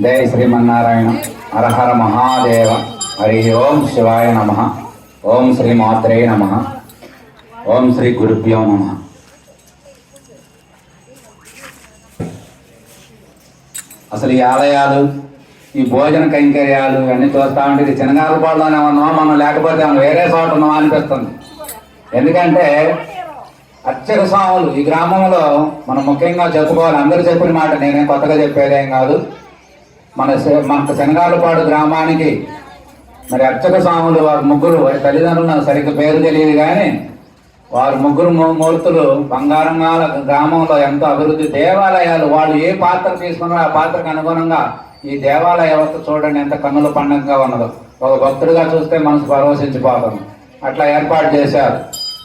జై శ్రీమన్నారాయణ. హరహర మహాదేవ. హరి ఓం శివాయ నమ. ఓం శ్రీ మాత్రే నమ. ఓం శ్రీ గురుభ్యో నమ. అసలు ఈ ఆలయాలు, ఈ భోజన కైంకర్యాలు అన్నీ చూస్తూ ఉంటే ఇది చినగాలపాడులోనే ఉన్నామా మనం, లేకపోతే మనం వేరే చోట ఉన్నామా అనిపిస్తుంది. ఎందుకంటే అర్చక స్వాములు ఈ గ్రామంలో మనం ముఖ్యంగా చెప్పుకోవాలి. అందరూ చెప్పిన మాట, నేనేం కొత్తగా చెప్పేదేం కాదు. మనకు శనగాలపాడు గ్రామానికి మరి అర్చక స్వాములు వారు ముగ్గురు, వారి తల్లిదండ్రులు నాకు సరిగ్గా పేరు తెలియదు కానీ వారు ముగ్గురు మూర్తులు బంగారంగాల గ్రామంలో ఎంతో అభివృద్ధి. దేవాలయాలు వాళ్ళు ఏ పాత్ర తీసుకున్నారో ఆ పాత్రకు అనుగుణంగా ఈ దేవాలయ వ్యవస్థ చూడండి ఎంత కన్నుల పండుగగా ఉన్నదో. ఒక భక్తుడిగా చూస్తే మనసు పరవశించిపోతాం. అట్లా ఏర్పాటు చేశారు.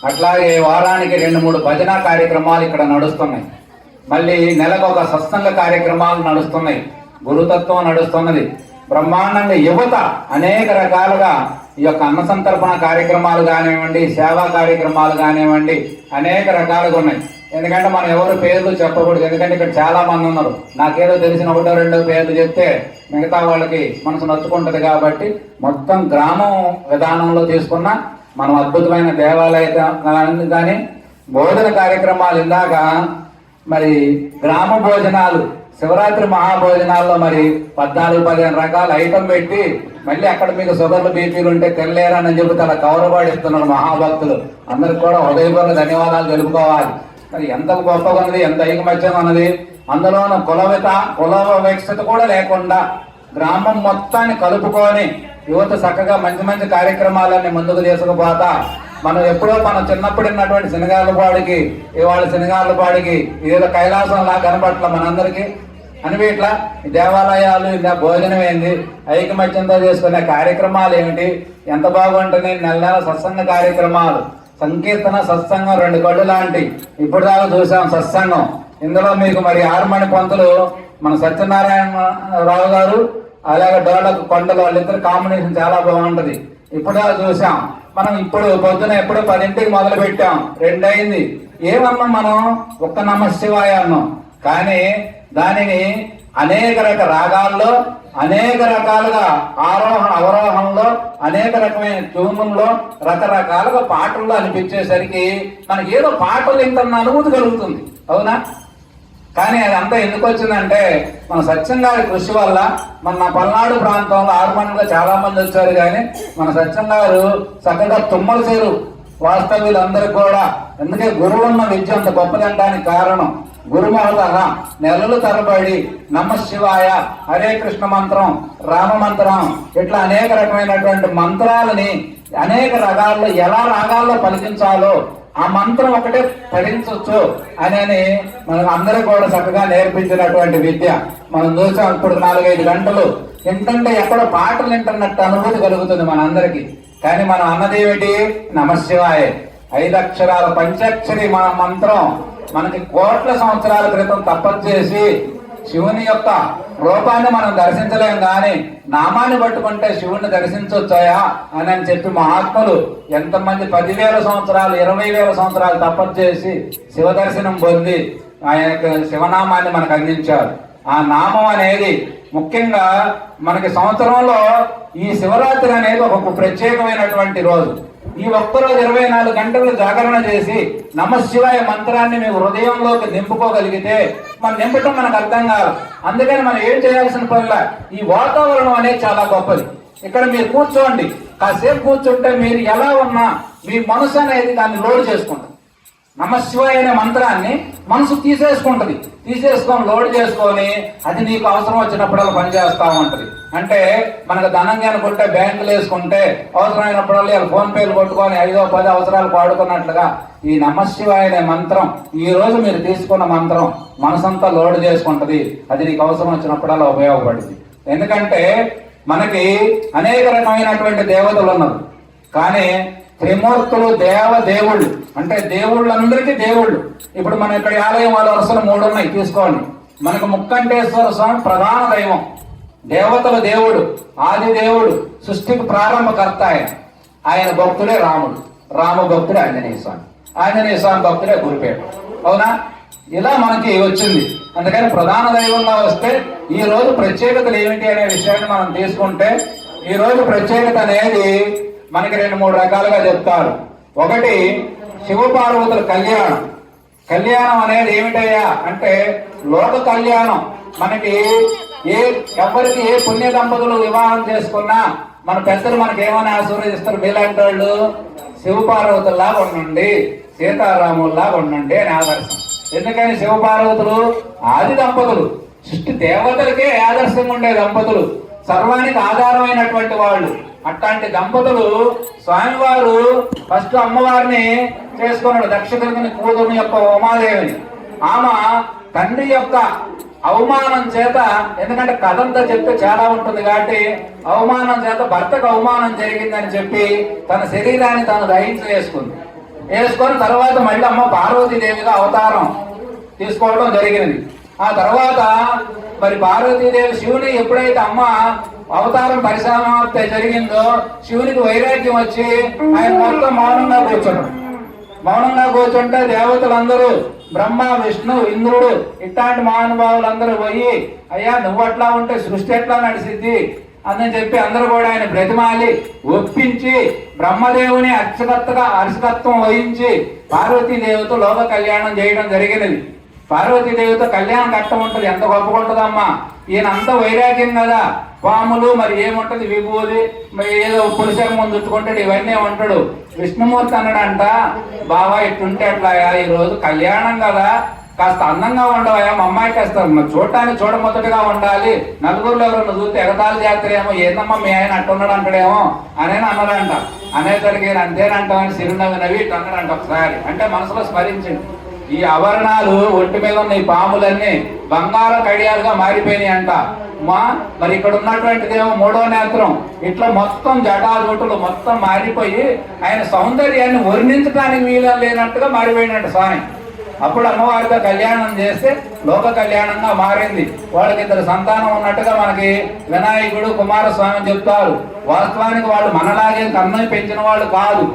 అట్లాగే వారానికి 2-3 భజన కార్యక్రమాలు ఇక్కడ నడుస్తున్నాయి. మళ్ళీ నెలకు ఒక సత్సంగ కార్యక్రమాలు నడుస్తున్నాయి. గురుతత్వం నడుస్తున్నది. బ్రహ్మాండంగా యువత అనేక రకాలుగా ఈ యొక్క అన్న సంతర్పణ కార్యక్రమాలు కానివ్వండి, సేవా కార్యక్రమాలు కానివ్వండి, అనేక రకాలుగా ఉన్నాయి. ఎందుకంటే మనం ఎవరు పేర్లు చెప్పకూడదు. ఎందుకంటే ఇక్కడ చాలా మంది ఉన్నారు. నాకేదో తెలిసిన 1-2 పేర్లు చెప్తే మిగతా వాళ్ళకి మనసు నచ్చుకుంటుంది. కాబట్టి మొత్తం గ్రామం విధానంలో తీసుకున్న మనం అద్భుతమైన దేవాలయ కానీ భోజన కార్యక్రమాలు, ఇందాక మరి గ్రామ భోజనాలు, శివరాత్రి మహాభోజనాల్లో మరి 14-15 రకాల ఐటమ్ పెట్టి మళ్ళీ అక్కడ మీకు షుగర్లు బీపీలు ఉంటే తినలేరని చెప్పి అలా కౌరబాడిస్తున్నారు మహాభక్తులు. అందరికి కూడా హృదయపూర్వక ధన్యవాదాలు తెలుపుకోవాలి. మరి ఎంత గొప్పగా ఉన్నది, ఎంత ఐకమత్యంగా ఉన్నది. అందులోనూ కుల వివక్షత కూడా లేకుండా గ్రామం మొత్తాన్ని కలుపుకొని యువత చక్కగా మంచి మంచి కార్యక్రమాలన్నీ ముందుకు తీసుకుపోతా మనం ఎప్పుడో మనం చిన్నప్పుడు ఉన్నటువంటి శనగాలపాడికి ఇవాళ శనగాలపాడికి ఏదో కైలాసంలా కనపట్ల మనందరికీ అనివి. ఇట్లా దేవాలయాలు, ఇలా భోజనం ఏంది, ఐకమత్యంతో చేసుకునే కార్యక్రమాలు ఏమిటి, ఎంత బాగుంటుంది. నెల సత్సంగ కార్యక్రమాలు, సంకీర్తన సత్సంగం 2 కళ్ళు లాంటి ఇప్పుడు దాకా చూసాం సత్సంగం. ఇందులో మీకు మరి ఆరుమణి పంతులు మన సత్యనారాయణరావు గారు, అలాగే డోలకు కొండలు, వాళ్ళిద్దరు కాంబినేషన్ చాలా బాగుంటది. ఇప్పుడు దాకా చూసాం మనం. ఇప్పుడు పొద్దున ఎప్పుడో 10ంటికి మొదలు పెట్టాం, 2 అయింది. ఏమన్నాం మనం? ఒక్క నమశివాయ అన్నాం. కానీ దానిని అనేక రాగాల్లో, అనేక రకాలుగా ఆరోహణ అవరోహంలో, అనేక రకమైన ట్యూన్లో, రకరకాలుగా పాటల్లో అనిపించేసరికి మనకి ఏదో పాటలు ఇంతన్న అనుభూతి కలుగుతుంది. అవునా? కానీ అది అంతా ఎందుకు వచ్చిందంటే మన సత్యం గారి కృషి వల్ల. మన పల్నాడు ప్రాంతంలో ఆరుమణిగా చాలా మంది వచ్చారు. కానీ మన సత్యం గారు చక్కగా తుమ్మల చేరు వాస్తవ్యులందరికీ కూడా, ఎందుకే గురువున్న విద్య అంత గొప్పదంటానికి కారణం గురుమహత నెలలు తరబడి నమశివాయ, హరే కృష్ణ మంత్రం, రామ మంత్రం, ఇట్లా అనేక రకమైనటువంటి మంత్రాలని అనేక రకాల్లో ఎలా రాగాల్లో పలికించాలో ఆ మంత్రం ఒకటే పఠించవచ్చు అని మనకు అందరూ కూడా చక్కగా నేర్పించినటువంటి విద్య మనం చూసాం. ఇప్పుడు 4-5 గంటలు ఏంటంటే ఎక్కడో పాటలు వింటున్నట్టు అనుభూతి కలుగుతుంది మనందరికీ. కానీ మనం అన్నదేమిటి? నమశివాయ 5 అక్షరాల పంచాక్షరి మంత్రం. మనకి కోట్ల సంవత్సరాల క్రితం తపస్సు చేసి శివుని యొక్క రూపాన్ని మనం దర్శించలేం, కానీ నామాన్ని పట్టుకుంటే శివుణ్ణి దర్శించవచ్చాయా అని చెప్పి మహాత్ములు ఎంతమంది 10,000 సంవత్సరాలు 20,000 సంవత్సరాలు తపస్సు చేసి శివ దర్శనం పొంది ఆయన యొక్క శివనామాన్ని మనకు అందించారు. ఆ నామం అనేది ముఖ్యంగా మనకి సంవత్సరంలో ఈ శివరాత్రి అనేది ఒక ప్రత్యేకమైనటువంటి రోజు. ఈ ఒక్కరోజు 24 గంటలు జాగరణ చేసి నమశివాయ మంత్రాన్ని మేము హృదయంలోకి నింపుకోగలిగితే, మనం నింపటం మనకు అర్థం కాదు. అందుకని మనం ఏం చేయాల్సిన పనిలా, ఈ వాతావరణం అనేది చాలా గొప్పది. ఇక్కడ మీరు కూర్చోండి, కాసేపు కూర్చుంటే మీరు ఎలా ఉన్నా మీ మనసు అనేది దాన్ని లోడ్ చేసుకుంటుంది. నమశివాయ అనే మంత్రాన్ని మనసు తీసేసుకుంటది. తీసేసుకొని లోడ్ చేసుకొని అది నీకు అవసరం వచ్చినప్పుడల్లా పనిచేస్తా ఉంటది. అంటే మనకు ధనం అనుకుంటే బ్యాంకులు వేసుకుంటే అవసరమైనప్పుడల్లా ఫోన్ పేలు కొట్టుకొని 5-10 అవసరాలు పాడుకున్నట్లుగా ఈ నమశివాయ అనే మంత్రం, ఈ రోజు మీరు తీసుకున్న మంత్రం మనసంతా లోడ్ చేసుకుంటది. అది నీకు అవసరం వచ్చినప్పుడల్లా ఉపయోగపడుతుంది. ఎందుకంటే మనకి అనేక రకమైనటువంటి దేవతలు ఉన్నారు. కానీ త్రిమూర్తులు దేవుళ్ళు అంటే దేవుళ్ళందరికీ దేవుళ్ళు. ఇప్పుడు మన ఇక్కడ ఆలయం వాళ్ళ వరుసలు 3 ఉన్నాయి తీసుకోండి. మనకు ముక్కంటేశ్వర స్వామి ప్రధాన దైవం, దేవతల దేవుడు, ఆది దేవుడు, సృష్టికి ప్రారంభకర్త ఆయన భక్తుడే రాముడు, రామ భక్తుడే ఆంజనేయ స్వామి, ఆంజనేయ స్వామి భక్తుడే గురుపేట. అవునా? ఇలా మనకి వచ్చింది. అందుకని ప్రధాన దైవంగా వస్తే ఈ రోజు ప్రత్యేకతలు ఏమిటి అనే విషయాన్ని మనం తీసుకుంటే, ఈ రోజు ప్రత్యేకత అనేది మనకి 2-3 రకాలుగా చెప్తారు. ఒకటి శివపార్వతుల కళ్యాణం. కళ్యాణం అనేది ఏమిటయ్యా అంటే లోక కళ్యాణం. మనకి ఎవరికి ఏ పుణ్య దంపతులు వివాహం చేసుకున్నా మన పెద్దలు మనకి ఏమైనా ఆశీర్వదిస్తారు, మీలాంటి వాళ్ళు శివపార్వతుల్లాగా ఉండండి, సీతారాముల్లాగా ఉండండి అని ఆదర్శం. ఎందుకని శివపార్వతులు ఆది దంపతులు, సృష్టి దేవతలకే ఆదర్శంగా ఉండే దంపతులు, సర్వానికి ఆధారమైనటువంటి వాళ్ళు. అట్లాంటి దంపతులు స్వామివారు ఫస్ట్ అమ్మవారిని చేసుకున్నాడు, దక్షిణుని కూతురు యొక్క ఉమాదేవిని. ఆమె తండ్రి యొక్క అవమానం చేత, ఎందుకంటే కథంతా చెప్తే చాలా ఉంటుంది కాబట్టి అవమానం చేత భర్తకు అవమానం జరిగిందని చెప్పి తన శరీరాన్ని తను వేసుకొని తర్వాత మళ్ళీ అమ్మ పార్వతీదేవిగా అవతారం తీసుకోవడం జరిగినది. ఆ తర్వాత మరి పార్వతీదేవి శివుని ఎప్పుడైతే అమ్మ అవతారం పరిసమాప్తి జరిగిందో శివునికి వైరాగ్యం వచ్చి ఆయన మొత్తం మౌనంగా కూర్చుంటే దేవతలందరూ బ్రహ్మ, విష్ణు, ఇంద్రుడు ఇట్లాంటి మహానుభావులందరూ పోయి అయ్యా నువ్వు అట్లా ఉంటే సృష్టి ఎట్లా నడిసిద్ది అని చెప్పి అందరూ కూడా ఆయన బ్రతిమాలి ఒప్పించి బ్రహ్మదేవుని అర్చకత్వం వహించి పార్వతీదేవితో లోక కళ్యాణం చేయడం జరిగినది. పార్వతీదేవితో కళ్యాణం కట్టం ఉంటుంది, ఎంత గొప్పగా ఉంటుందమ్మా. ఈయన అంత వైరాగ్యం కదా, పాములు మరి ఏముంటది విభూది మరి ఏదో పులిసెర ముందు చుట్టుకుంటాడు, ఇవన్నీ ఉంటాడు. విష్ణుమూర్తి అన్నాడంట, బాబా ఇట్టుంటే అట్లా ఈ రోజు కళ్యాణం కదా, కాస్త అందంగా ఉండవా మా అమ్మాయికి వేస్తారు, చూడటానికి చూడముచ్చటగా ఉండాలి, నలుగురులో ఎవరన్నా చూస్తే ఎగతాళి చేస్తారేమో, ఏందమ్మా మీ ఆయన అట్టున్నాడు అంటాడేమో అనేని అన్నాడంట. అనేసరికి అంతేనంటామని చిరునవ్వి ఇట్టు అన్నాడంట ఒకసారి. అంటే మనసులో స్మరించింది, ఈ ఆభరణాలు ఒంటి మీద ఉన్న ఈ పాములన్నీ బంగార కడియాలుగా మారిపోయినాయి అంట. మరి ఇక్కడ ఉన్నటువంటిదేమో 3వ నేత్రం, ఇట్లా మొత్తం జటాజోటులు మొత్తం మారిపోయి ఆయన సౌందర్యాన్ని వర్ణించడానికి వీలు లేనట్టుగా మారిపోయినట్టు స్వామి. అప్పుడు అమ్మవారితో కళ్యాణం చేస్తే లోక కళ్యాణంగా మారింది. వాళ్ళకి 2 సంతానం ఉన్నట్టుగా మనకి వినాయకుడు, కుమారస్వామి చెప్తారు. వాస్తవానికి వాళ్ళు మనలాగే కన్ను పెంచిన వాళ్ళు కాదు.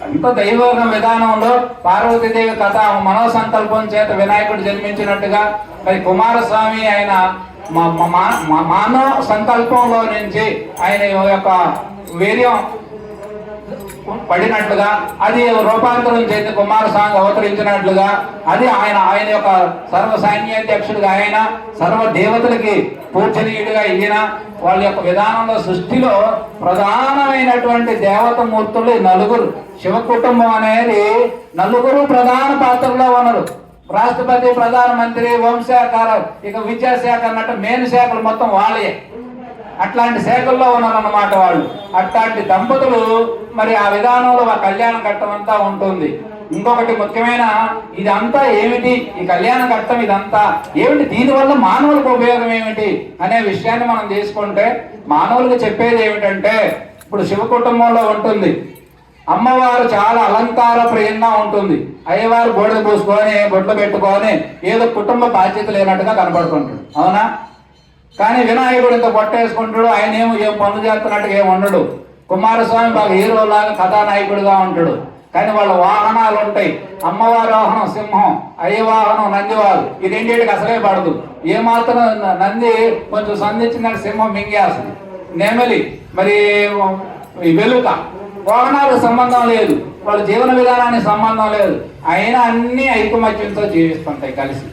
అంత దైవ విధానంలో పార్వతీదేవి కథ మనోసంకల్పం చేత వినాయకుడు జన్మించినట్టుగా మరి కుమారస్వామి ఆయన మానవ సంకల్పంలో నుంచి ఆయన యొక్క వీర్యం పడినట్లుగా అది రూపాంతరం చేసి కుమారస్వామి అవతరించినట్లుగా అది ఆయన యొక్క సర్వ సైన్యాధ్యక్షుడిగా ఆయన సర్వ దేవతలకి పూజనీయుడిగా ఈయన వాళ్ళ యొక్క విధానంలో సృష్టిలో ప్రధానమైనటువంటి దేవతమూర్తులు 4. శివ కుటుంబం అనేది 4 ప్రధాన పాత్రలో ఉన్నారు. రాష్ట్రపతి, ప్రధానమంత్రి, హోంశాఖ, ఇక విద్యాశాఖ అన్నట్టు మెయిన్ శాఖలు మొత్తం వాళ్ళే. అట్లాంటి శాఖల్లో ఉన్నారన్నమాట వాళ్ళు. అట్లాంటి దంపతులు మరి ఆ విధానంలో ఆ కళ్యాణ ఘట్టం అంతా ఉంటుంది. ఇంకొకటి ముఖ్యమైన ఇదంతా ఏమిటి, ఈ కళ్యాణ ఘట్టం ఇదంతా ఏమిటి, దీనివల్ల మానవులకు ఉపయోగం ఏమిటి అనే విషయాన్ని మనం తీసుకుంటే మానవులకు చెప్పేది ఏమిటంటే, ఇప్పుడు శివ కుటుంబంలో ఉంటుంది అమ్మవారు చాలా అలంకార ప్రియంగా ఉంటుంది. అయ్యవారు బోడలు పూసుకొని బొట్లు పెట్టుకొని ఏదో కుటుంబ బాధ్యత లేనట్టుగా కనబడుతుంటాడు, అవునా? కానీ వినాయకుడు ఇంత పొట్టేసుకుంటాడు, ఆయన ఏం పనులు చేస్తున్నట్టుగా ఏమి ఉండడు. కుమారస్వామి బాగా హీరోలాగా కథానాయకుడిగా ఉంటాడు. కానీ వాళ్ళ వాహనాలు ఉంటాయి. అమ్మవారి వాహనం సింహం, అయ్య వాహనం నందివారు. ఈ రెండింటికి అసలే పడదు. ఏమాత్రం నంది కొంచెం సంధించిందంటే సింహం మింగేస్తుంది. నెమలి మరి వెలుక, వాహనాలకు సంబంధం లేదు, వాళ్ళ జీవన విధానానికి సంబంధం లేదు, అయినా అన్ని ఐకమత్యంతో జీవిస్తుంటాయి కలిసి.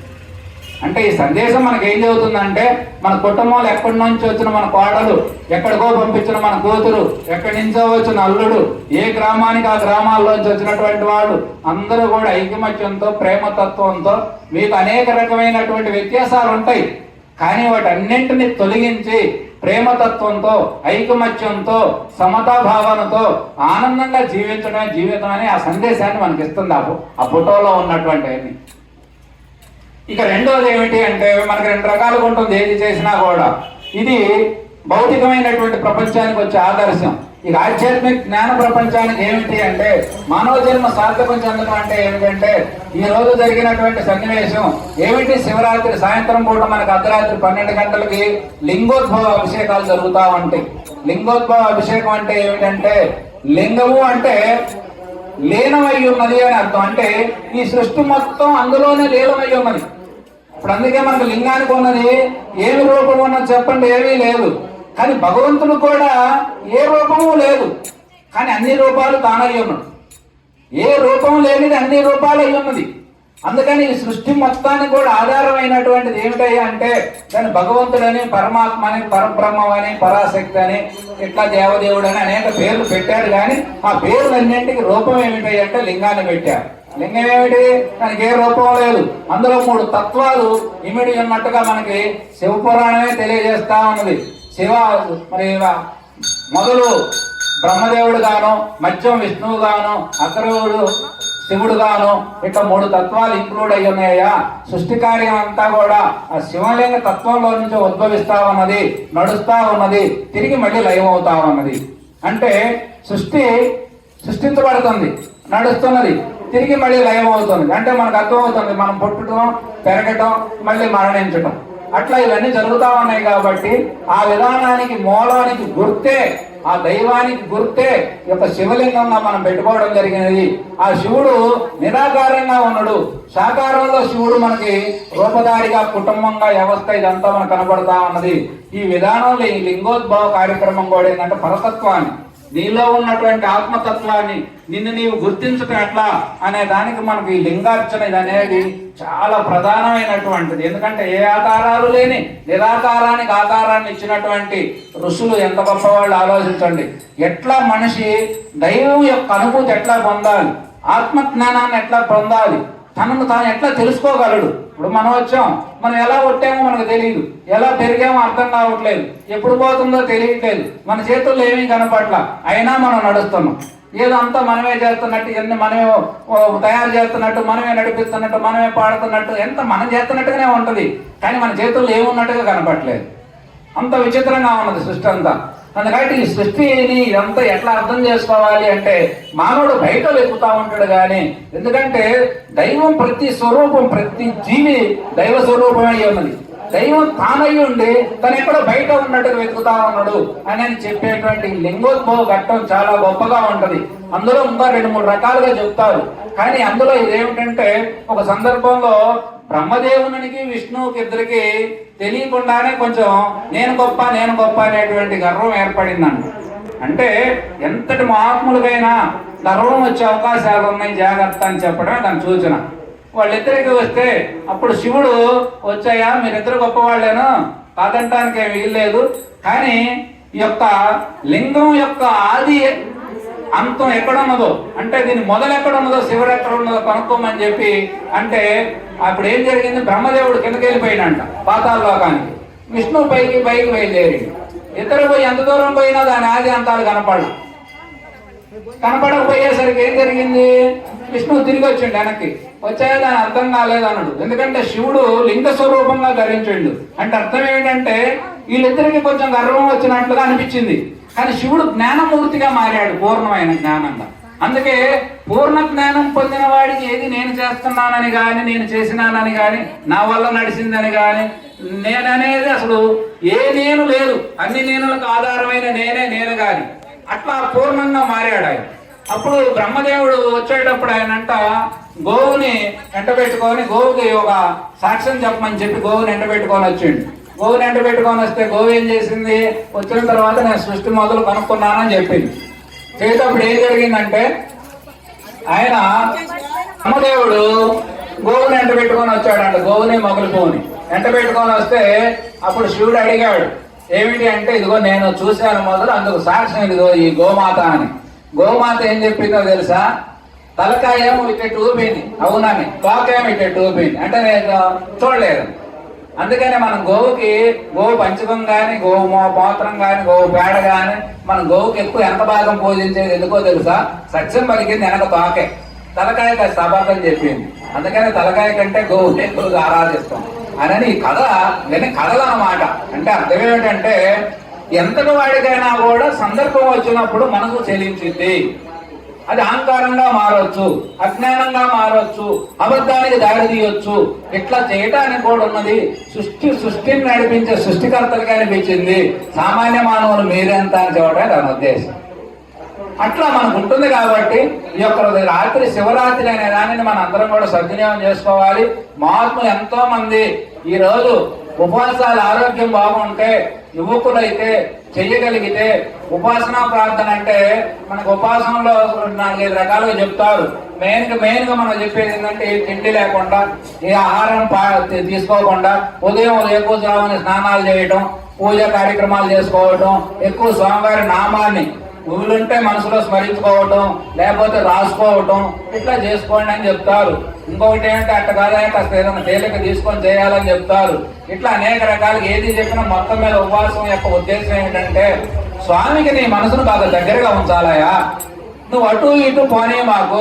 అంటే ఈ సందేశం మనకి ఏం చెబుతుందంటే, మన కుటుంబంలో ఎక్కడి నుంచి వచ్చిన మన కోడలు, ఎక్కడికో పంపించిన మన కూతురు, ఎక్కడి నుంచో వచ్చిన అల్లుడు, ఏ గ్రామానికి ఆ గ్రామాల్లోంచి వచ్చినటువంటి వాళ్ళు అందరూ కూడా ఐకమత్యంతో ప్రేమతత్వంతో, మీకు అనేక రకమైనటువంటి వ్యత్యాసాలు ఉంటాయి కానీ వాటన్నింటినీ తొలగించి ప్రేమతత్వంతో, ఐకమత్యంతో, సమతాభావనతో ఆనందంగా జీవించడమే జీవితం అని ఆ సందేశాన్ని మనకి ఇస్తుంది ఆ ఫోటోలో ఉన్నటువంటి. ఇక రెండోది ఏమిటి అంటే, మనకి 2 రకాలుగా ఉంటుంది ఏది చేసినా కూడా. ఇది భౌతికమైనటువంటి ప్రపంచానికి వచ్చే ఆదర్శం. ఇక ఆధ్యాత్మిక జ్ఞాన ప్రపంచానికి ఏమిటి అంటే, మానవ జన్మ సార్థకం చెందడం అంటే ఏమిటంటే, ఈ రోజు జరిగినటువంటి సన్నివేశం ఏమిటి, శివరాత్రి సాయంత్రం పూట మనకు అర్ధరాత్రి 12 గంటలకి లింగోద్భవ అభిషేకాలు జరుగుతూ ఉంటాయి. లింగోద్భవ అభిషేకం అంటే ఏమిటంటే, లింగము అంటే లీనమై ఉన్నది అని అర్థం. అంటే ఈ సృష్టి మొత్తం అందులోనే లీనమై ఉన్నది. ఇప్పుడు అందుకే మనకు లింగానికి ఉన్నది ఏమి రూపం ఉన్నది చెప్పండి? ఏమీ లేదు. కానీ భగవంతుడు కూడా ఏ రూపము లేదు, కానీ అన్ని రూపాలు తానై ఉన్నాడు. ఏ రూపం లేనిది అన్ని రూపాలు అయి ఉన్నది. అందుకని ఈ సృష్టి మొత్తానికి కూడా ఆధారమైనటువంటిది ఏమిటయ్యా అంటే దాన్ని భగవంతుడని, పరమాత్మ అని, పరబ్రహ్మం అని, పరాశక్తి అని, ఇట్లా దేవదేవుడు అని అనేక పేర్లు పెట్టారు. కానీ ఆ పేర్లన్నింటికి రూపం ఏమిటయ్యా అంటే లింగాన్ని పెట్టారు. లింగం ఏమిటి? దానికి ఏ రూపం లేదు. అందులో 3 తత్వాలు ఇమిడి ఉన్నట్టుగా మనకి శివపురాణమే తెలియజేస్తా ఉన్నది. శివ మరి మొదలు బ్రహ్మదేవుడు గాను, మధ్యం విష్ణువు గాను, అగ్రవుడు శివుడు గాను, ఇక 3 తత్వాలు ఇంక్లూడ్ అయ్యి ఉన్నాయా. సృష్టి కార్యం అంతా కూడా ఆ శివలింగ తత్వంలో నుంచి ఉద్భవిస్తా ఉన్నది, నడుస్తా ఉన్నది, తిరిగి మళ్ళీ లయం అవుతా ఉన్నది. అంటే సృష్టించబడుతుంది, నడుస్తున్నది, తిరిగి మళ్ళీ లయం అవుతుంది. అంటే మనకు అర్థమవుతుంది మనం పుట్టడం, పెరగటం, మళ్ళీ మరణించటం, అట్లా ఇవన్నీ జరుగుతూ ఉన్నాయి. కాబట్టి ఆ విధానానికి మూలానికి గుర్తే, ఆ దైవానికి గుర్తే యొక్క శివలింగంగా మనం పెట్టుకోవడం జరిగినది. ఆ శివుడు నిరాకారంగా ఉన్నాడు. సాకారంలో శివుడు మనకి రూపధారిగా, కుటుంబంగా, వ్యవస్థ ఇదంతా మనకు కనబడతా ఉన్నది. ఈ విధానంలో ఈ లింగోద్భవ కార్యక్రమం కూడా ఏంటంటే పరతత్వాన్ని, నీలో ఉన్నటువంటి ఆత్మతత్వాన్ని నిన్ను నీవు గుర్తించటం ఎట్లా అనే దానికి మనకు ఈ లింగార్చన ఇది అనేది చాలా ప్రధానమైనటువంటిది. ఎందుకంటే ఏ ఆకారాలు లేని నిరాకారానికి ఆకారాన్ని ఇచ్చినటువంటి ఋషులు ఎంత గొప్పవాళ్ళు ఆలోచించండి. ఎట్లా మనిషి దైవం యొక్క అనుభూతి ఎట్లా పొందాలి, ఆత్మజ్ఞానాన్ని ఎట్లా పొందాలి, తనను తాను ఎట్లా తెలుసుకోగలడు. ఇప్పుడు మనం వచ్చాం, మనం ఎలా పుట్టామో మనకు తెలియదు, ఎలా పెరిగామో అర్థం కావట్లేదు, ఎప్పుడు పోతుందో తెలియట్లేదు, మన చేతుల్లో ఏమీ కనపట్ల, అయినా మనం నడుస్తున్నాం. ఏదో అంతా మనమే చేస్తున్నట్టు, ఎన్ని మనమే తయారు చేస్తున్నట్టు, మనమే నడిపిస్తున్నట్టు, మనమే పాడుతున్నట్టు, ఎంత మనం చేస్తున్నట్టుగానే ఉంటుంది. కానీ మన చేతుల్లో ఏమున్నట్టుగా కనపట్లేదు. అంత విచిత్రంగా ఉన్నది సృష్టి అంతా. అందుకని ఈ సృష్టిని ఇదంతా ఎట్లా అర్థం చేసుకోవాలి అంటే మానవుడు బయట వెతుకుతా ఉంటాడు. కానీ ఎందుకంటే దైవం ప్రతి స్వరూపం, ప్రతి జీవి దైవ స్వరూపమై ఉన్నది. దైవం తానై ఉండి తను ఎక్కడ బయట ఉన్నట్టుగా వెతుకుతా ఉన్నాడు అని చెప్పేటువంటి లింగోద్భవ ఘట్టం చాలా గొప్పగా ఉంటది. అందులో ఇంకా 2-3 రకాలుగా చెప్తారు. కానీ అందులో ఇదేమిటంటే ఒక సందర్భంలో బ్రహ్మదేవునికి, విష్ణువుకి ఇద్దరికి తెలియకుండానే కొంచెం నేను గొప్ప అనేటువంటి గర్వం ఏర్పడిందంట. అంటే ఎంతటి మహాత్ములకైనా గర్వం వచ్చే అవకాశాలు ఉన్నాయి, జాగ్రత్త అని చెప్పడమే దాని సూచన. వాళ్ళిద్దరికి వస్తే అప్పుడు శివుడు వచ్చాయా మీరిద్దరు గొప్పవాళ్ళేను, కాదంటానికి ఏమి వీల్లేదు. కానీ ఈ యొక్క లింగం యొక్క ఆది అంతం ఎక్కడున్నదో, అంటే దీని మొదలు ఎక్కడున్నదో, శివుడు ఎక్కడ ఉన్నదో కనుక్కోమని చెప్పి అంటే అప్పుడు ఏం జరిగింది, బ్రహ్మదేవుడు కిందకి వెళ్ళిపోయినంట పాతాళ లోకానికి, విష్ణువు పైకి బయలుదేరి. ఇద్దరు పోయి ఎంత దూరం పోయినా దాని ఆది అంతాలు కనపడకపోయేసరికి ఏం జరిగింది, విష్ణువు తిరిగి వచ్చిండు వెనక్కి. వచ్చాయో దాని అర్థం కాలేదు అన్నాడు. ఎందుకంటే శివుడు లింగ స్వరూపంగా ధరించిండు. అంటే అర్థం ఏంటంటే వీళ్ళిద్దరికి కొంచెం గర్వం వచ్చినట్లుగా అనిపించింది. కానీ శివుడు జ్ఞానమూర్తిగా మారాడు, పూర్ణమైన జ్ఞానంగా. అందుకే పూర్ణ జ్ఞానం పొందిన వాడికి ఏది నేను చేస్తున్నానని కానీ, నేను చేసినానని కానీ, నా వల్ల నడిచిందని కానీ, నేననేది అసలు ఏ నేను లేదు, అన్ని నేనులకు ఆధారమైన నేను కానీ అట్లా పూర్ణంగా మారాడు ఆయన. అప్పుడు బ్రహ్మదేవుడు వచ్చేటప్పుడు ఆయన అంట గోవుని ఎంటబెట్టుకొని, గోవుకి ఒక సాక్ష్యం చెప్పమని చెప్పి గోవుని ఎంటబెట్టుకొని వచ్చిండు. గోవుని ఎంటబెట్టుకొని వస్తే గోవు ఏం చేసింది, వచ్చిన తర్వాత నేను సృష్టి మొదలు కనుక్కున్నానని చెప్పింది. చేసేటప్పుడు ఏం జరిగిందంటే ఆయన బ్రహ్మదేవుడు గోవుని ఎంటబెట్టుకొని వచ్చాడంట, గోవుని మొగలు గోవుని ఎంటబెట్టుకొని వస్తే అప్పుడు శివుడు అడిగాడు ఏమిటి అంటే, ఇదిగో నేను చూశాను మొదలు, అందుకు సాక్ష్యం ఇదిగో ఈ గోమాత అని. గోమాత ఏం చెప్పిందో తెలుసా, తలకాయేమో ఇట్టెట్టు ఊపింది, అవునని, తోకేమో ఇట్టెట్టు ఊపింది, అంటే నేను చూడలేదు. అందుకని మనం గోవుకి, గోవు పంచకం కానీ, గోవు మూత్రం కానీ, గోవు పేడ కానీ, మనం గోవుకి ఎక్కువ వెనక భాగం పూజించేది ఎందుకో తెలుసా, సత్యం పలికింది వెనక తోకే, తలకాయ సబాతం చెప్పింది. అందుకని తలకాయ కంటే గోవుని ఎక్కువగా ఆరాధిస్తాం అని ఈ కథ విని కథలు అన్నమాట. అంటే అర్థం ఏమిటంటే ఎంతటి వాడికైనా కూడా సందర్భం వచ్చినప్పుడు మనసు చెలించింది. అది అహంకారంగా మారవచ్చు, అజ్ఞానంగా మారవచ్చు, అబద్ధానికి దారి తీయొచ్చు. ఇట్లా చేయటానికి కూడా ఉన్నది. సృష్టిని నడిపించే సృష్టికర్తలుగా అనిపించింది. సామాన్య మానవులు మీరెంత అని చెప్పడం దాని ఉద్దేశం. అట్లా మనకు ఉంటుంది కాబట్టి ఈ యొక్క రాత్రి శివరాత్రి అనే దానిని మన అందరం కూడా సద్వినియోగం చేసుకోవాలి. మహాత్ములు ఎంతో మంది ఈ రోజు ఉపవాసాలు ఆరోగ్యం బాగుంటే యువకులైతే చెయ్యగలిగితే ఉపాసనా ప్రార్థన అంటే మనకు ఉపాసనలో 4-5 రకాలుగా చెప్తారు. మెయిన్ గా మనం చెప్పేది ఏంటంటే తిండి లేకుండా ఏ ఆహారం తీసుకోకుండా ఉదయం ఎక్కువ జామున స్నానాలు చేయటం, పూజా కార్యక్రమాలు చేసుకోవటం, ఎక్కువ స్వామివారి నామాన్ని ఊళ్ళుంటే మనసులో స్మరించుకోవటం, లేకపోతే రాసుకోవటం, ఇట్లా చేసుకోండి అని చెప్తారు. ఇంకొకటి ఏంటంటే అట్ట కాదా కాస్త ఏదైనా తేలిక తీసుకొని చేయాలని చెప్తారు. ఇట్లా అనేక రకాలుగా ఏది చెప్పినా మొత్తం మీద ఉపవాసం యొక్క ఉద్దేశం ఏంటంటే స్వామికి నీ మనసును బాగా దగ్గరగా ఉంచాలయా. నువ్వు అటు ఇటు పోనీ మాకు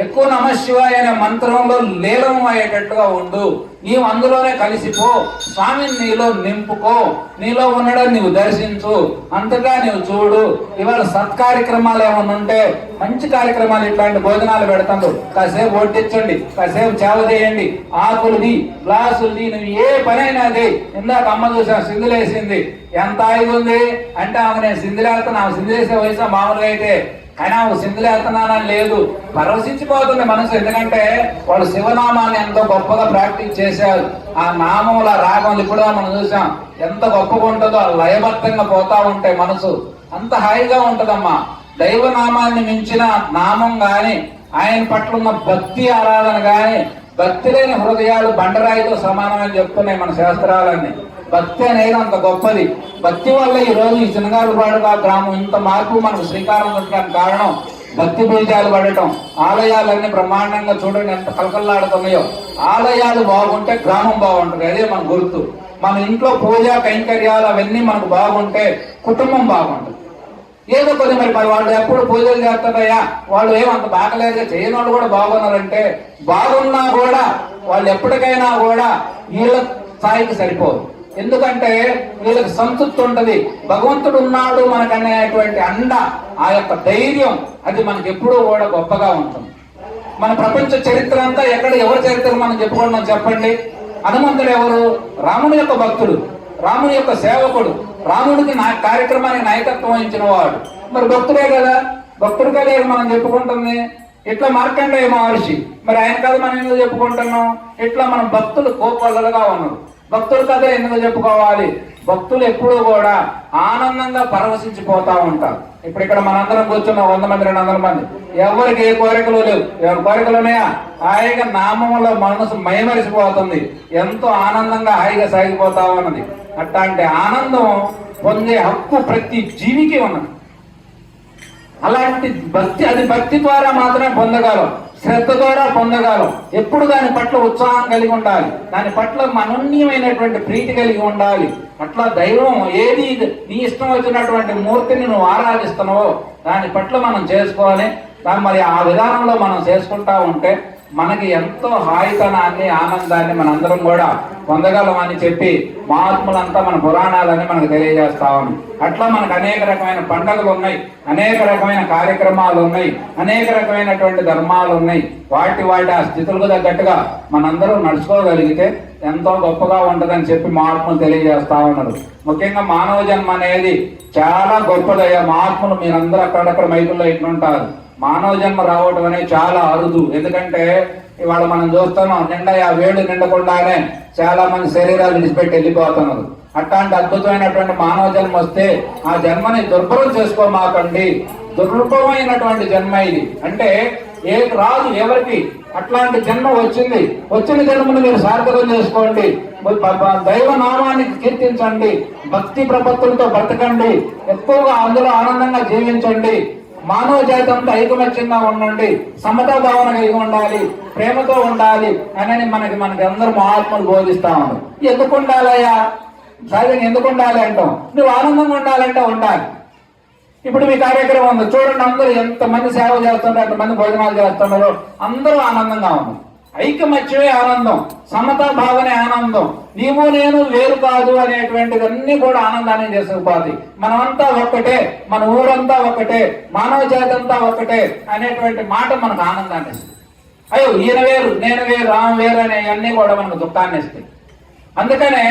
ఎక్కువ నమశివాయ అనే మంత్రంలో లీలం అయ్యేటట్టుగా ఉండు. నీవు అందులోనే కలిసిపో, స్వామిని నీలో నింపుకో, నీలో ఉండడం నీవు దర్శించు, అంతగా నీవు చూడు. ఇవాళ సత్కార్యక్రమాలు ఏమన్నా ఉంటే మంచి కార్యక్రమాలు ఇట్లాంటి భోజనాలు పెడతాడు, కాసేపు వడ్డించండి, కాసేపు సేవ చేయండి, ఆకులుది గ్లాసులది నువ్వు ఏ పనైనా అది. ఇందాక అమ్మ చూసా సింధులేసింది, ఎంత ఆయుధ ఉంది అంటే ఆమె నేను సింధులేస్తాను, ఆమె సింధులేసే వయసు మామూలుగా అయితే, కానీ ఆమె సింధులు వేస్తున్నానని లేదు, పరవశించిపోతుంది మనసు. ఎందుకంటే వాళ్ళు శివనామాన్ని ఎంతో గొప్పగా ప్రాక్టీస్ చేశారు. ఆ నామముల రాగం ఇప్పుడు మనం చూసాం ఎంత గొప్పగా ఉంటుందో, లయబద్ధంగా పోతా ఉంటాయి మనసు, అంత హాయిగా ఉంటదమ్మా. దైవనామాన్ని మించిన నామం గాని, ఆయన పట్ల ఉన్న భక్తి ఆరాధన గాని, భక్తి లేని హృదయాలు బండరాయితో సమానమని చెప్తున్నాయి మన శాస్త్రాలన్నీ. భక్తి అనేది అంత గొప్పది. భక్తి వల్ల ఈ రోజు ఈ చినగాలపాడుగా గ్రామం ఇంత మార్పు మనకు శ్రీకారం చుట్టడానికి కారణం భక్తి బీజాలు పడటం. ఆలయాలన్నీ బ్రహ్మాండంగా చూడండి ఎంత కలకల్లాడుతున్నాయో. ఆలయాలు బాగుంటే గ్రామం బాగుంటుంది, అదే మన గుర్తు. మన ఇంట్లో పూజా కైంకర్యాలు అవన్నీ మనకు బాగుంటే కుటుంబం బాగుంటుంది. ఏదో కొద్ది మరి వాళ్ళు ఎప్పుడు పూజలు చేస్తారయ్యా, వాళ్ళు ఏమంత బాగలేదుగా చేయని వాళ్ళు కూడా బాగున్నారంటే, బాగున్నా కూడా వాళ్ళు ఎప్పటికైనా కూడా వీళ్ళ స్థాయికి సరిపోదు. ఎందుకంటే వీళ్ళకి సంతృప్తి ఉంటది, భగవంతుడు ఉన్నాడు మనకనేటువంటి అండ, ఆ యొక్క ధైర్యం అది మనకి ఎప్పుడూ కూడా గొప్పగా ఉంటుంది. మన ప్రపంచ చరిత్ర అంతా ఎక్కడ ఎవరి చరిత్ర మనం చెప్పుకున్నాం చెప్పండి. హనుమంతుడు ఎవరు? రాముని యొక్క భక్తుడు, రాముని యొక్క సేవకుడు, రాముడికి కార్యక్రమానికి నాయకత్వం వహించిన వాడు. మరి భక్తుడే కదా, భక్తుడు కదా మనం చెప్పుకుంటుంది. ఇట్లా మార్కండేయ మహర్షి, మరి ఆయన కదా మనం ఎందుకు చెప్పుకుంటున్నాం? ఇట్లా మనం భక్తులు కోపల్లలుగా ఉన్నారు. భక్తులు కదా ఎందుకు చెప్పుకోవాలి? భక్తులు ఎప్పుడూ కూడా ఆనందంగా పరవశించిపోతా ఉంటారు. ఇప్పుడు ఇక్కడ మనందరం కూర్చున్నాం 100 మంది 200 మంది, ఎవరికి ఏ కోరికలు లేవు. ఎవరి కోరికలు ఉన్నాయా? హాయిగా నామంలో మనసు మైమరిసిపోతుంది, ఎంతో ఆనందంగా హాయిగా సాగిపోతా ఉన్నది. అట్లాంటి ఆనందం పొందే హక్కు ప్రతి జీవికి ఉన్నది. అలాంటి భక్తి, అది భక్తి ద్వారా మాత్రమే పొందగలం, శ్రద్ధ ద్వారా పొందగలం. ఎప్పుడు దాని పట్ల ఉత్సాహం కలిగి ఉండాలి, దాని పట్ల అనన్యమైనటువంటి ప్రీతి కలిగి ఉండాలి. అట్లా దైవం ఏది నీ ఇష్టం వచ్చినటువంటి మూర్తిని నువ్వు ఆరాధిస్తున్నావో దాని పట్ల మనం చేసుకోవాలి. దాని మరి ఆ విధానంలో మనం చేసుకుంటా ఉంటే మనకి ఎంతో హాయితనాన్ని, ఆనందాన్ని మనందరం కూడా పొందగలమని చెప్పి మహాత్ములంతా మన పురాణాలని మనకు తెలియజేస్తా ఉంది. అట్లా మనకు అనేక రకమైన పండుగలు ఉన్నాయి, అనేక రకమైన కార్యక్రమాలు ఉన్నాయి, అనేక రకమైనటువంటి ధర్మాలు ఉన్నాయి. వాటి ఆ స్థితులకు తగ్గట్టుగా మనందరూ నడుచుకోగలిగితే ఎంతో గొప్పగా ఉంటుందని చెప్పి మహాత్ములు తెలియజేస్తా ఉన్నారు. ముఖ్యంగా మానవ జన్మ అనేది చాలా గొప్పదయ్యా. మహాత్ములు మీరందరూ అక్కడక్కడ మైకుల్లో ఇట్లుంటారు. మానవ జన్మ రావటం అనేది చాలా అరుదు. ఎందుకంటే ఇవాళ మనం చూస్తున్నాం నిండా ఆ వేళ్ళు నిండకుండానే చాలా మంది శరీరాలు విడిచిపెట్టి వెళ్ళిపోతున్నారు. అట్లాంటి అద్భుతమైనటువంటి మానవ జన్మ వస్తే ఆ జన్మని దుర్భరం చేసుకోమాకండి. దుర్భరమైనటువంటి జన్మ ఇది. అంటే ఏ రాదు ఎవరికి అట్లాంటి జన్మ వచ్చింది. వచ్చిన జన్మను మీరు సార్థకం చేసుకోండి, దైవ నామాన్ని కీర్తించండి, భక్తి ప్రపత్తులతో బతకండి, ఎక్కువగా అందులో ఆనందంగా జీవించండి. మానవ జాతి అంతా ఐకమత్యంగా ఉండండి, సమతా భావన కలిగి ఉండాలి, ప్రేమతో ఉండాలి అని మనకి అందరూ మహాత్ములు బోధిస్తా ఉన్నారు. ఎందుకు ఉండాలయ్యా? సహజంగా ఎందుకు ఉండాలి అంటాం, నువ్వు ఆనందంగా ఉండాలంటే ఉండాలి. ఇప్పుడు మీ కార్యక్రమం ఉంది చూడండి, అందరూ ఎంతమంది సేవ చేస్తున్నారు, ఎంతమంది భోజనాలు చేస్తున్నారు, అందరూ ఆనందంగా ఉన్నారు. ఐకమత్యమే ఆనందం, సమతా భావనే ఆనందం. నీవు నేను వేరు కాదు అనేటువంటిది అన్ని కూడా ఆనందాన్ని చేసుకుపోతాయి. మనమంతా ఒక్కటే, మన ఊరంతా ఒక్కటే, మానవ జాతి అంతా ఒక్కటే అనేటువంటి మాట మనకు ఆనందాన్ని ఇస్తుంది. అయ్యో ఈయన వేరు నేను వేరు ఆమె వేరు అనేవన్నీ కూడా మనకు దుఃఖాన్ని ఇస్తాయి. అందుకనే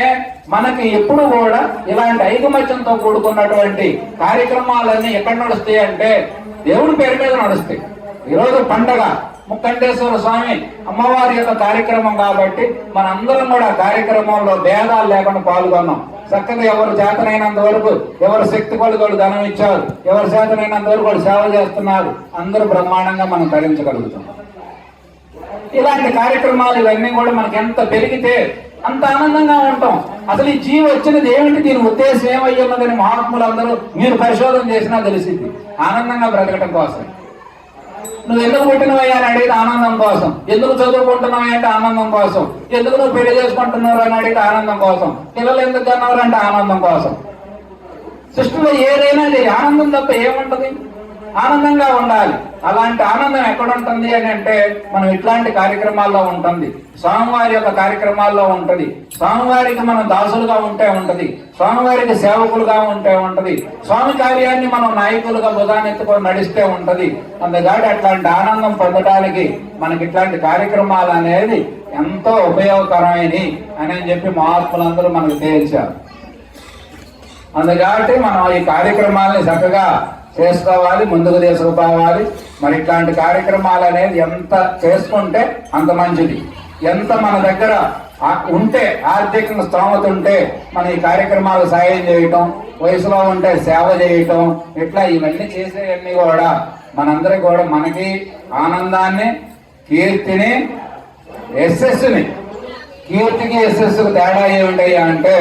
మనకి ఎప్పుడు కూడా ఇలాంటి ఐకమత్యంతో కూడుకున్నటువంటి కార్యక్రమాలన్నీ ఎక్కడ నడుస్తాయి అంటే దేవుడి పేరు మీద నడుస్తాయి. ఈరోజు పండగ ముక్కంటేశ్వర స్వామి అమ్మవారి యొక్క కార్యక్రమం కాబట్టి మనందరం కూడా కార్యక్రమంలో భేదాలు లేకుండా పాల్గొన్నాం. చక్కగా ఎవరు చేతనైనంత వరకు, ఎవరు శక్తి కొలుగోలు ధనం ఇచ్చారు, ఎవరు చేతనైనంత వరకు వాళ్ళు సేవ చేస్తున్నారు. అందరూ బ్రహ్మాండంగా మనం తరించగలుగుతాం. ఇలాంటి కార్యక్రమాలు ఇవన్నీ కూడా మనకి ఎంత పెరిగితే అంత ఆనందంగా ఉంటాం. అసలు ఈ జీవి వచ్చినది ఏమిటి, దీని ఉద్దేశం ఏమయ్యి ఉన్నదని మహాత్ములందరూ మీరు పరిశోధన చేసినా తెలిసింది. ఆనందంగా బ్రతకటం కోసం. నువ్వు ఎందుకు పుట్టినవయ్యా అని అడిగితే ఆనందం కోసం, ఎందుకు చదువుకుంటున్నావు అంటే ఆనందం కోసం, ఎందుకు నువ్వు పెళ్లి చేసుకుంటున్నావు అని అడిగితే ఆనందం కోసం, పిల్లలు ఎందుకు కన్నారు అంటే ఆనందం కోసం. సృష్టిలో ఏదైనా ఆనందం తప్ప ఏముంటది? ఆనందంగా ఉండాలి. అలాంటి ఆనందం ఎక్కడ ఉంటుంది అని అంటే మనం ఇట్లాంటి కార్యక్రమాల్లో ఉంటుంది. స్వామివారి యొక్క కార్యక్రమాల్లో ఉంటుంది. స్వామివారికి మనం దాసులుగా ఉంటే ఉంటది, స్వామివారికి సేవకులుగా ఉంటే ఉంటది, స్వామి కార్యాన్ని మనం నాయకులుగా భుజానెత్తుకొని నడిస్తే ఉంటది. అందుకని అట్లాంటి ఆనందం పొందడానికి మనకి ఇట్లాంటి కార్యక్రమాలు అనేది ఎంతో ఉపయోగకరమైనవి అని చెప్పి మహాత్ములందరూ మనకు తేల్చారు. అందుకని మనం ఈ కార్యక్రమాలని చక్కగా చేసుకోవాలి, ముందుకు తీసుకుపోవాలి. మరి ఇట్లాంటి కార్యక్రమాలు అనేది ఎంత చేసుకుంటే అంత మంచిది. ఎంత మన దగ్గర ఉంటే, ఆర్థికంగా స్తోమత ఉంటే మన ఈ కార్యక్రమాలు సాయం చేయటం, వయసులో ఉంటే సేవ చేయటం, ఇట్లా ఇవన్నీ చేసేవన్నీ కూడా మనందరికీ కూడా మనకి ఆనందాన్ని, కీర్తిని, యశస్సుని. కీర్తికి యశస్సుకు తేడా ఏమిటాయి అంటే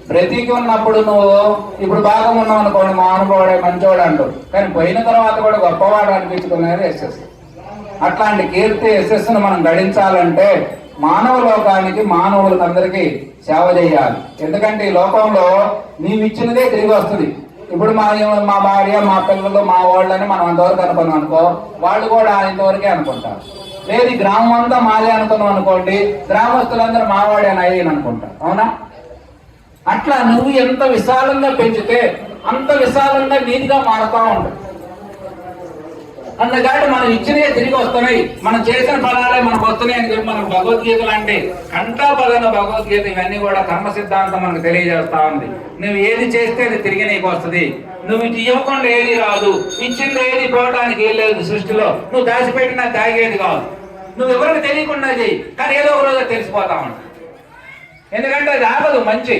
బ్రతికి ఉన్నప్పుడు నువ్వు ఇప్పుడు బాగా ఉన్నావు అనుకోండి, మానుకోవడే మంచోడు అంటావు, కానీ పోయిన తర్వాత కూడా గొప్పవాడు అనిపించుకునేది యశస్సు. అట్లాంటి కీర్తి యశస్సును మనం గడించాలంటే మానవ లోకానికి, మానవులకు అందరికీ సేవ చేయాలి. ఎందుకంటే ఈ లోకంలో నీవిచ్చినదే తిరిగి వస్తుంది. ఇప్పుడు మా భార్య, మా పిల్లలు, మా వాళ్ళని మనం అంతవరకు అనుకున్నాం అనుకో, వాళ్ళు కూడా ఇంతవరకే అనుకుంటారు. లేదు గ్రామం అంతా మాదే అనుకున్నాం అనుకోండి, గ్రామస్తులందరూ మావాడే అయ్యని అనుకుంటారు. అవునా? అట్లా నువ్వు ఎంత విశాలంగా పెంచితే అంత విశాలంగా నీతిగా మారుతా ఉంటుంది. అందుకని మనం ఇచ్చినవి తిరిగి వస్తున్నాయి, మనం చేసిన ఫలాలే మనకు వస్తున్నాయి అని చెప్పి మనకు భగవద్గీత లాంటి కంఠాపదన భగవద్గీత ఇవన్నీ కూడా కర్మ సిద్ధాంతం మనకు తెలియజేస్తా ఉంది. నువ్వు ఏది చేస్తే అది తిరిగి నీకు వస్తుంది. నువ్వు ఇటు ఇవ్వకుండా ఏది రాదు, ఇచ్చింది ఏది పోవడానికి ఏం లేదు సృష్టిలో. నువ్వు దాచిపెట్టినా తాగేది కాదు. నువ్వు ఎవరికి తెలియకుండా చెయ్యి, కానీ ఏదో ఒక రోజు తెలిసిపోతా ఉంటుంది. ఎందుకంటే అది ఆగదు, మంచి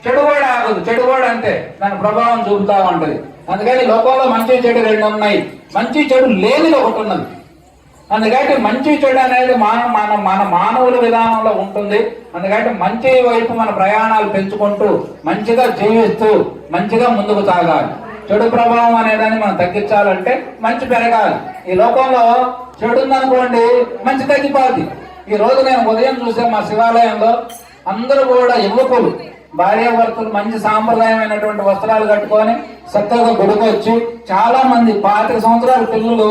చెడు కూడా ఆగదు. చెడు కూడా అంతే, దాని ప్రభావం చూపుతా ఉంటది. అందుకని లోకంలో మంచి చెడు రెండు ఉన్నాయి, మంచి చెడు లేనిది ఒకటి ఉన్నది. అందుకని మంచి చెడు అనేది మన మానవుల విధానంలో ఉంటుంది. అందుకని మంచి వైపు మన ప్రయాణాలు పెంచుకుంటూ మంచిగా జీవిస్తూ మంచిగా ముందుకు సాగాలి. చెడు ప్రభావం అనేదాన్ని మనం తగ్గించాలంటే మంచి పెరగాలి. ఈ లోకంలో చెడు ఉందనుకోండి, మంచి తగ్గిపోద్ది. ఈ రోజు నేను ఉదయం చూసే మా శివాలయంలో అందరూ కూడా యువకులు, భార్యాభర్తలు మంచి సాంప్రదాయమైనటువంటి వస్త్రాలు కట్టుకొని చక్కగా గుడికొచ్చి, చాలా మంది 25 సంవత్సరాల పిల్లలు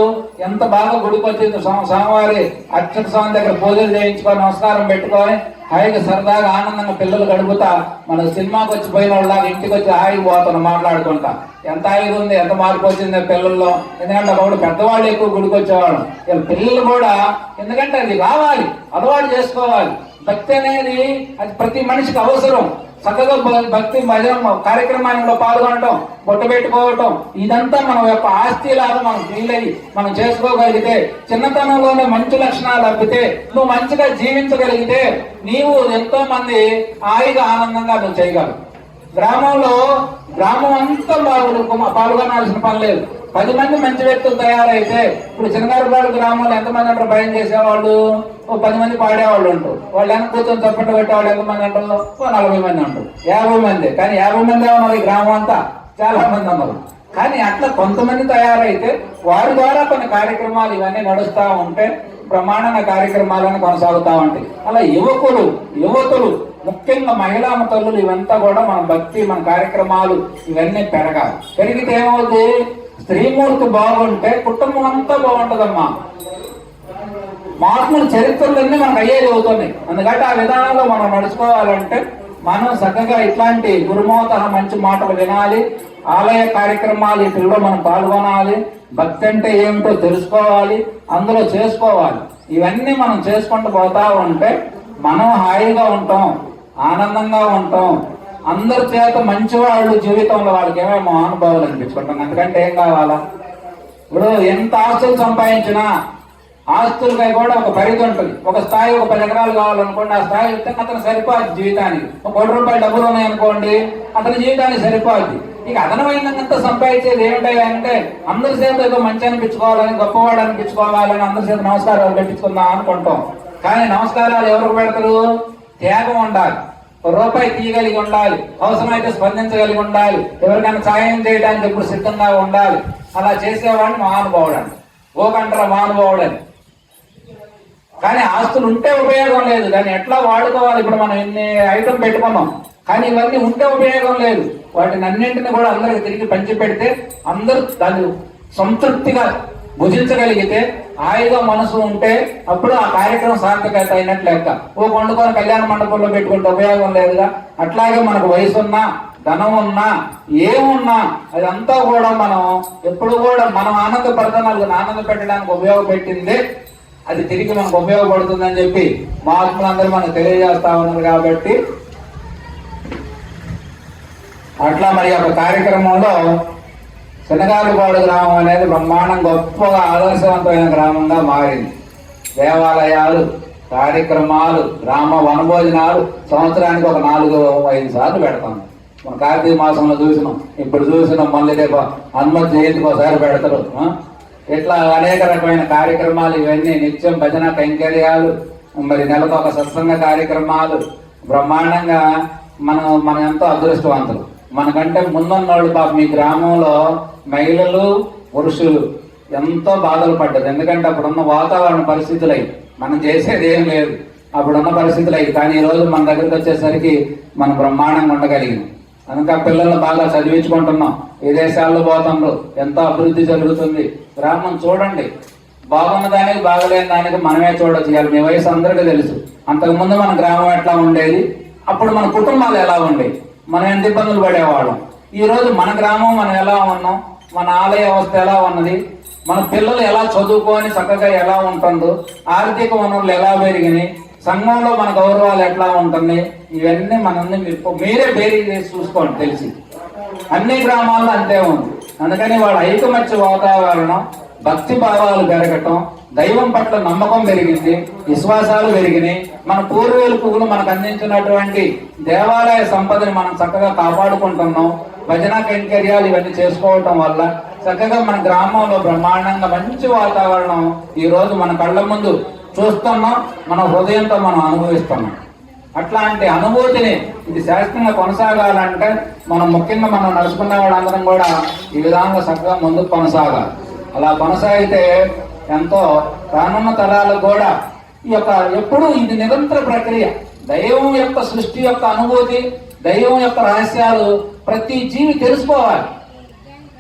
ఎంత బాగా గుడికొచ్చి స్వామివారి అర్చక స్వామి దగ్గర పూజలు చేయించుకొని నమస్కారం పెట్టుకొని హాయిగా సరదాగా ఆనందంగా పిల్లలు గడుపుతా మన సినిమాకి వచ్చి పోయిన వాళ్ళ ఇంటికి వచ్చి హాయిగా పోతున్నాం మాట్లాడుకుంటా. ఎంత హాయిగా ఉంది, ఎంత మార్పు వచ్చింది పిల్లల్లో. ఎందుకంటే ఒకడు పెద్దవాళ్ళు ఎక్కువ గుడికి వచ్చేవాళ్ళు, పిల్లలు కూడా. ఎందుకంటే అది రావాలి, అలవాటు చేసుకోవాలి. భక్తి అనేది అది ప్రతి మనిషికి అవసరం. చక్కగా భక్తి భజన కార్యక్రమాల్లో పాల్గొనటం, బొట్టు పెట్టుకోవటం, ఇదంతా మన యొక్క ఆస్తి లాగా మనం ఫీల్ అయ్యి మనం చేసుకోగలిగితే, చిన్నతనంలోనే మంచి లక్షణాలు అబ్బితే, నువ్వు మంచిగా జీవించగలిగితే నీవు ఎంతో మంది హాయిగా ఆనందంగా నువ్వు చేయగలవు. గ్రామం అంతా పాల్గొనాల్సిన పని లేదు. 10 మంది మంచి వ్యక్తులు తయారైతే, ఇప్పుడు చిన్నగారిపాడు గ్రామంలో ఎంతమంది అంటారు భయం చేసేవాళ్ళు? 10 మంది పాడేవాళ్ళు ఉంటారు. వాళ్ళు వెనక కూర్చొని చప్పట్లు పెట్టేవాళ్ళు ఎంతమంది అంటారు? 40 మంది అంటారు, 50 మంది. కానీ 50 మంది ఉన్నారు ఈ గ్రామం అంతా, చాలా మంది ఉన్నారు. కానీ అట్లా కొంతమంది తయారైతే వారి ద్వారా కొన్ని కార్యక్రమాలు ఇవన్నీ నడుస్తూ ఉంటే ప్రమాణంగా కార్యక్రమాలను కొనసాగుతూ ఉంటాయి. అలా యువతులు ముఖ్యంగా మహిళా తల్లులు ఇవంతా కూడా మన భక్తి, మన కార్యక్రమాలు ఇవన్నీ పెరగాలి. పెరిగితే ఏమవుతుంది? స్త్రీమూర్తి బాగుంటే కుటుంబం అంతా బాగుంటదమ్మా. మహాత్ముల చరిత్రలన్నీ మనకు అయ్యేది అవుతున్నాయి. అందుకంటే ఆ విధానంలో మనం నడుచుకోవాలంటే మనం చక్కగా ఇట్లాంటి గురుమోత మంచి మాటలు వినాలి. ఆలయ కార్యక్రమాలు వీటిల్లో మనం పాల్గొనాలి. భక్తి అంటే ఏమిటో తెలుసుకోవాలి, అందులో చేసుకోవాలి. ఇవన్నీ మనం చేసుకుంటూ పోతా ఉంటే మనం హాయిగా ఉంటాం, ఆనందంగా ఉంటాం, అందరి చేత మంచివాళ్ళు జీవితంలో వాళ్ళకి ఏమేమో అనుభవాలు అనిపించుకుంటాం. అందుకంటే ఏం కావాలా? ఇప్పుడు ఎంత ఆస్తులు సంపాదించినా ఆస్తులపై కూడా ఒక పరిధి ఉంటుంది. ఒక స్థాయి, ఒక 10 ఎకరాలు కావాలనుకోండి, ఆ స్థాయి వస్తే అతను సరిపోద్ది జీవితానికి. ఒక ₹1 డబ్బులు ఉన్నాయనుకోండి, అతని జీవితానికి సరిపోద్ది. ఇక అదనమైనంత సంపాదించేది ఏమిటాయి అంటే అందరి చేత ఏదో మంచి అనిపించుకోవాలని, గొప్పవాడు అనిపించుకోవాలని, అందరి చేత నమస్కారాలు పెట్టించుకుందాం అనుకుంటాం. కానీ నమస్కారాలు ఎవరికి పెడతారు? త్యాగం ఉండాలి, ₹1 తీయగలిగి ఉండాలి, అవసరమైతే స్పందించగలిగి ఉండాలి, ఎవరికైనా సాయం చేయడానికి ఎప్పుడు సిద్ధంగా ఉండాలి. అలా చేసేవాడిని మహానుభావుడు అని, ఓకంటారా మహానుభావుడు అని. కానీ ఆస్తులు ఉంటే ఉపయోగం లేదు, దాన్ని ఎట్లా వాడుకోవాలి? ఇప్పుడు మనం ఇన్ని ఐటమ్ పెట్టుకున్నాం, కానీ ఇవన్నీ ఉంటే ఉపయోగం లేదు. వాటిని అన్నింటినీ కూడా అందరికి తిరిగి పంచి పెడితే అందరూ దాన్ని సంతృప్తిగా భుజించగలిగితే, హాయిగా మనసు ఉంటే అప్పుడు ఆ కార్యక్రమం సార్థకత అయినట్లు లెక్క. వండుకొని కళ్యాణ మండపంలో పెట్టుకుంటే ఉపయోగం లేదుగా. అట్లాగే మనకు వయసు ఉన్నా, ధనం ఉన్నా, ఏమున్నా అదంతా కూడా మనం ఎప్పుడు కూడా మనం ఆనందపడతాం, ఆనంద పెట్టడానికి ఉపయోగపెట్టింది అది తిరిగి మనకు ఉపయోగపడుతుందని చెప్పి మహాత్ములందరూ మనకు తెలియజేస్తా ఉన్నారు. కాబట్టి అట్లా మరి ఒక కార్యక్రమంలో శనగాలపాడు గ్రామం అనేది బ్రహ్మాండం గొప్పగా ఆదర్శవంతమైన గ్రామంగా మారింది. దేవాలయాలు, కార్యక్రమాలు, గ్రామ వనభోజనాలు సంవత్సరానికి ఒక 4-5 సార్లు పెడతాం. మన కార్తీక మాసంలో చూసినాం, ఇప్పుడు చూసినాం, మళ్ళీ రేపు హనుమత్ జయంతికి ఒకసారి పెడతారు. ఇట్లా అనేక రకమైన కార్యక్రమాలు, ఇవన్నీ నిత్యం భజన కైంకర్యాలు, మరి నెలకు ఒక సత్సంగ కార్యక్రమాలు బ్రహ్మాండంగా మనం ఎంతో అదృష్టవంతులు. మనకంటే ముందున్నోళ్ళు పాపం మీ గ్రామంలో మహిళలు, పురుషులు ఎంతో బాధలు పడ్డది. ఎందుకంటే అప్పుడున్న వాతావరణ పరిస్థితులై మనం చేసేది ఏం లేదు, అప్పుడున్న పరిస్థితులై. కానీ ఈరోజు మన దగ్గరికి వచ్చేసరికి మనం బ్రహ్మాండంగా ఉండగలిగినాం. కనుక పిల్లల్ని బాగా చదివించుకుంటున్నాం, విదేశాల్లో పోతుండ్రు, ఎంతో అభివృద్ధి జరుగుతుంది. గ్రామం చూడండి, బాగున్న దానికి బాగలేని దానికి మనమే చూడొచ్చు. ఇవాళ మీ వయసు అందరికీ తెలుసు. అంతకుముందు మన గ్రామం ఎట్లా ఉండేది, అప్పుడు మన కుటుంబాలు ఎలా ఉండేవి, మనం ఎంత ఇబ్బందులు పడేవాళ్ళం. ఈరోజు మన గ్రామం మనం ఎలా ఉన్నాం, మన ఆలయ వ్యవస్థ ఎలా ఉన్నది, మన పిల్లలు ఎలా చదువుకొని చక్కగా ఎలా ఉంటుందో, ఆర్థిక వనరులు ఎలా పెరిగినాయి, సంఘంలో మన గౌరవాలు ఎట్లా ఉంటుంది, ఇవన్నీ మనల్ని మీరే బేరీ చేసి చూసుకోండి. తెలిసి అన్ని గ్రామాల్లో అంతే ఉంది. అందుకని వాళ్ళ ఐకమత్య వాతావరణం, భక్తి భావాలు పెరగటం, దైవం పట్ల నమ్మకం పెరిగింది, విశ్వాసాలు పెరిగినాయి. మన పూర్వీకులు మనకు అందించినటువంటి దేవాలయ సంపదని మనం చక్కగా కాపాడుకుంటున్నాం. భజన కైంకర్యాలు ఇవన్నీ చేసుకోవటం వల్ల చక్కగా మన గ్రామంలో బ్రహ్మాండంగా మంచి వాతావరణం ఈ రోజు మన కళ్ళ ముందు చూస్తున్నాం, మన హృదయంతో మనం అనుభవిస్తున్నాం. అట్లాంటి అనుభూతిని ఇది శాశ్వతంగా కొనసాగాలంటే మనం ముఖ్యంగా మనం నడుచుకున్న వాళ్ళందరం కూడా ఈ విధంగా చక్కగా ముందుకు కొనసాగాలి. అలా కొనసాగితే ఎంతో రానున్న తరాలకు కూడా ఈ యొక్క ఎప్పుడు ఇది నిరంతర ప్రక్రియ. దైవం యొక్క సృష్టి యొక్క అనుభూతి, దైవం యొక్క రహస్యాలు ప్రతి జీవి తెలుసుకోవాలి.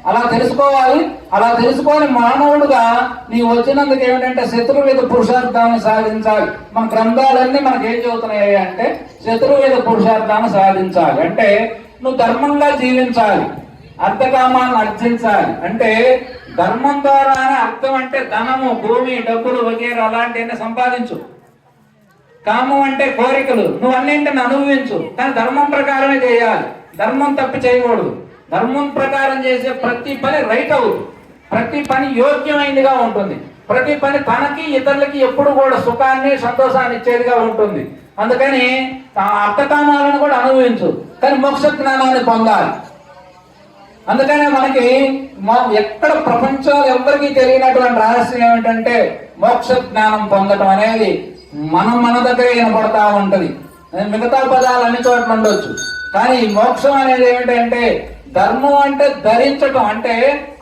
అలా తెలుసుకోవాలి. అలా తెలుసుకొని మానవుడుగా నీ వచ్చినందుకు ఏమిటంటే శత్రువు మీద పురుషార్థాన్ని సాధించాలి. మన గ్రంథాలన్నీ మనకి ఏం చెబుతున్నాయి అంటే శత్రువు మీద పురుషార్థాన్ని సాధించాలి అంటే నువ్వు ధర్మంగా జీవించాలి, అర్థకామాలను అర్జించాలి. అంటే ధర్మం ద్వారానే అర్థం అంటే ధనము, భూమి, డబ్బులు వగేరా అలాంటివన్నీ సంపాదించు. కామం అంటే కోరికలు, నువ్వు అన్నింటిని అనుభవించు, కానీ ధర్మం ప్రకారమే చేయాలి. ధర్మం తప్పి చేయకూడదు. ధర్మం ప్రకారం చేసే ప్రతి పని రైట్ అవుతుంది, ప్రతి పని యోగ్యమైనదిగా ఉంటుంది, ప్రతి పని తనకి ఇతరులకి ఎప్పుడు కూడా సుఖాన్ని సంతోషాన్ని ఇచ్చేదిగా ఉంటుంది. అందుకని అర్థకామాలను కూడా అనుభవించు, కానీ మోక్ష జ్ఞానాన్ని పొందాలి. అందుకనే మనకి ఎక్కడ ప్రపంచంలో ఎవరికి తెలియనటువంటి రహస్యం ఏమిటంటే మోక్ష జ్ఞానం పొందడం అనేది మన దగ్గరే వినపడతా ఉంటది. మిగతా పదాలు అన్ని చోట్ల ఉండొచ్చు, కానీ మోక్షం అనేది ఏమిటంటే ధర్మం అంటే ధరించటం. అంటే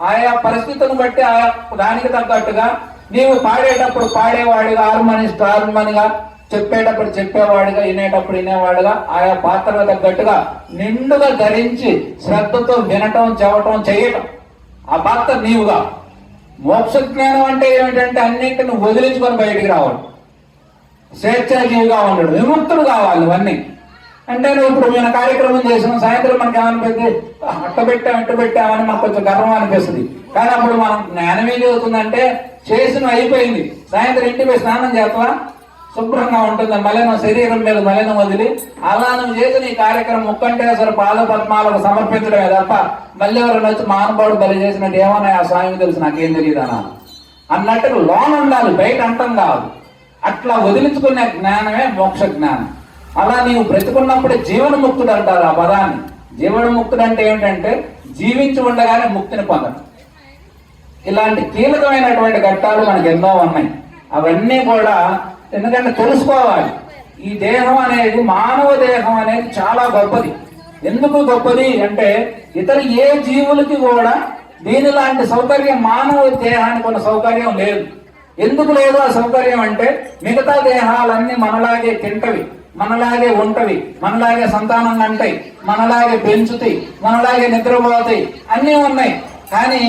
ఆయా పరిస్థితులను బట్టి ఆయా దానికి తగ్గట్టుగా నీవు పాడేటప్పుడు పాడేవాడిగా, హార్మోనిగా, చెప్పేటప్పుడు చెప్పేవాడిగా, వినేటప్పుడు వినేవాడిగా, ఆయా పాత్రలకు తగ్గట్టుగా నిండుగా ధరించి శ్రద్ధతో వినటం, చెవటం, చేయటం, ఆ పాత్ర నీవుగా. మోక్ష జ్ఞానం అంటే ఏమిటంటే అన్నింటిని వదిలించుకొని బయటికి రావడం, స్వేచ్ఛాజీవిగా ఉండడు, విముక్తుడు కావాలి. ఇవన్నీ అంటే నువ్వు ఇప్పుడు మేము కార్యక్రమం చేసాం, సాయంత్రం మనకి ఏమనిపిస్తుంది, ఇట్ట పెట్టామని మనకు కొంచెం గర్వం అనిపిస్తుంది. కానీ అప్పుడు మనం జ్ఞానం ఏం చదువుతుందంటే చేసిన అయిపోయింది, సాయంత్రం ఇంటికి పోయి స్నానం చేస్తావా, శుభ్రంగా ఉంటుంది. మలినం శరీరం మీద మలినం వదిలి అలా నువ్వు చేసిన ఈ కార్యక్రమం ముక్కంటేశ్వర పాద పద్మాలకు సమర్పించడమే తప్ప మళ్ళీ ఎవరైనా వచ్చి మహానుభావుడు బలి చేసినట్టు ఏమన్నా ఆ స్వామికి తెలుసు, నాకేం తెలియదు అన్నట్టుగా లోన్ ఉండాలి, బయట అంటం కాదు. అట్లా వదిలించుకునే జ్ఞానమే మోక్ష జ్ఞానం. అలా నీవు బ్రతుకున్నప్పుడే జీవనముక్తుడు అంటారు ఆ పదాన్ని. జీవనముక్తుడు అంటే ఏమిటంటే జీవించి ఉండగానే ముక్తిని పొందడం. ఇలాంటి కీలకమైనటువంటి ఘట్టాలు మనకు ఎన్నో ఉన్నాయి. అవన్నీ కూడా ఎందుకంటే తెలుసుకోవాలి. ఈ దేహం అనేది, మానవ దేహం అనేది చాలా గొప్పది. ఎందుకు గొప్పది అంటే ఇతర ఏ జీవులకి కూడా దీనిలాంటి సౌకర్యం మానవ దేహానికి ఉన్న సౌకర్యం లేదు. ఎందుకు లేదు ఆ సౌకర్యం అంటే మిగతా దేహాలన్నీ మనలాగే తింటవి, మనలాగే ఉంటవి, మనలాగే సంతానం అంటాయి, మనలాగే పెంచుతాయి, మనలాగే నిద్రపోతాయి, అన్నీ ఉన్నాయి. కానీ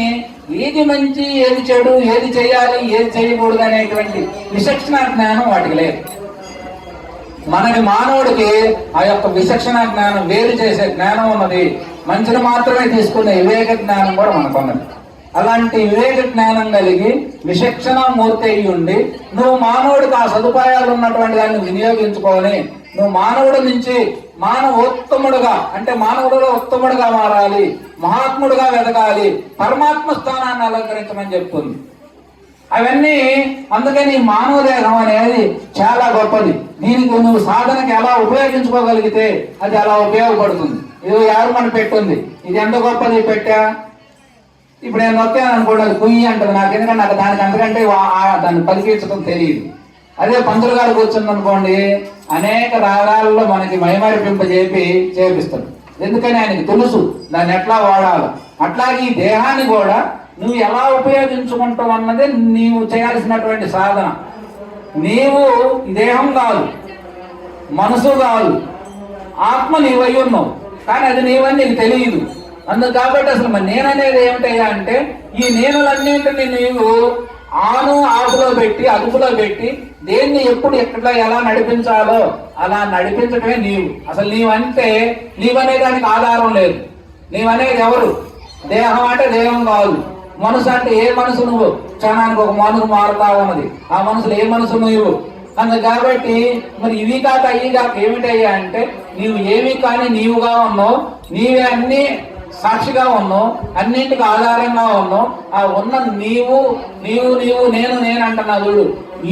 ఏది మంచి, ఏది చెడు, ఏది చేయాలి, ఏది చేయకూడదు అనేటువంటి విచక్షణ జ్ఞానం వాటికి లేదు. మనకి మానవుడికి ఆ యొక్క విచక్షణ జ్ఞానం, వేరు చేసే జ్ఞానం ఉన్నది. మంచిని మాత్రమే తీసుకునే వివేక జ్ఞానం కూడా మనకు ఉన్నది. అలాంటి వివేక జ్ఞానం కలిగి విచక్షణ మూర్తి అయి ఉండి నువ్వు మానవుడికి ఆ సదుపాయాలు ఉన్నటువంటి దాన్ని వినియోగించుకొని నువ్వు మానవుడి నుంచి మానవోత్తముడుగా, అంటే మానవుడిలో ఉత్తముడుగా మారాలి, మహాత్ముడుగా వెదగాలి, పరమాత్మ స్థానాన్ని అలంకరించమని చెప్తుంది. అవన్నీ అందుకని మానవ దేహం అనేది చాలా గొప్పది. దీనికి నువ్వు సాధనకి ఎలా ఉపయోగించుకోగలిగితే అది అలా ఉపయోగపడుతుంది. ఇది ఎవరు మన పెట్టుంది, ఇది ఎంత గొప్పది పెట్టా. ఇప్పుడు నేను నొక్కాను అనుకోండి, అది కుయ్యి అంటుంది నాకు, ఎందుకంటే నాకు దానికి అంతకంటే దాన్ని పలికించడం తెలియదు. అదే పంతులు గారు కూర్చుంది అనుకోండి, అనేక రాగాల్లో మనకి చేపిస్తాడు. ఎందుకని ఆయనకి తెలుసు దాన్ని ఎట్లా వాడాలో. అట్లాగే ఈ దేహాన్ని కూడా నువ్వు ఎలా ఉపయోగించుకుంటావు అన్నదే నీవు చేయాల్సినటువంటి సాధన. నీవు దేహం కాదు, మనసు కాదు, ఆత్మ నీవై ఉన్నావు, కానీ అది నీవని నీకు తెలియదు. అందుకు కాబట్టి అసలు మరి నేననేది ఏమిటయ్యా అంటే ఈ నేనులన్నింటినీ నీవు ఆపులో పెట్టి, అదుపులో పెట్టి దేన్ని ఎప్పుడు ఎక్కడ ఎలా నడిపించాలో అలా నడిపించడమే నీవు. అసలు నీవంటే నీవనే దానికి ఆధారం లేదు. నీవనేది ఎవరు? దేహం అంటే దేహం కాదు. మనసు అంటే ఏ మనసు? నువ్వు క్షణానికి ఒక మనసు మారుతా ఉన్నది. ఆ మనసులో ఏ మనసు నువ్వు? అందుకు కాబట్టి మరి ఇవి కాక అవి కాక ఏమిటయ్యా అంటే నీవు ఏమి కానీ నీవుగా ఉన్నావు, నీవే అన్ని సాక్షిగా ఉన్నావు, అన్నింటికి ఆధారంగా ఉన్నావు. ఆ ఉన్న నీవు నీవు నీవు నేను నేను అంటున్నా చూడు,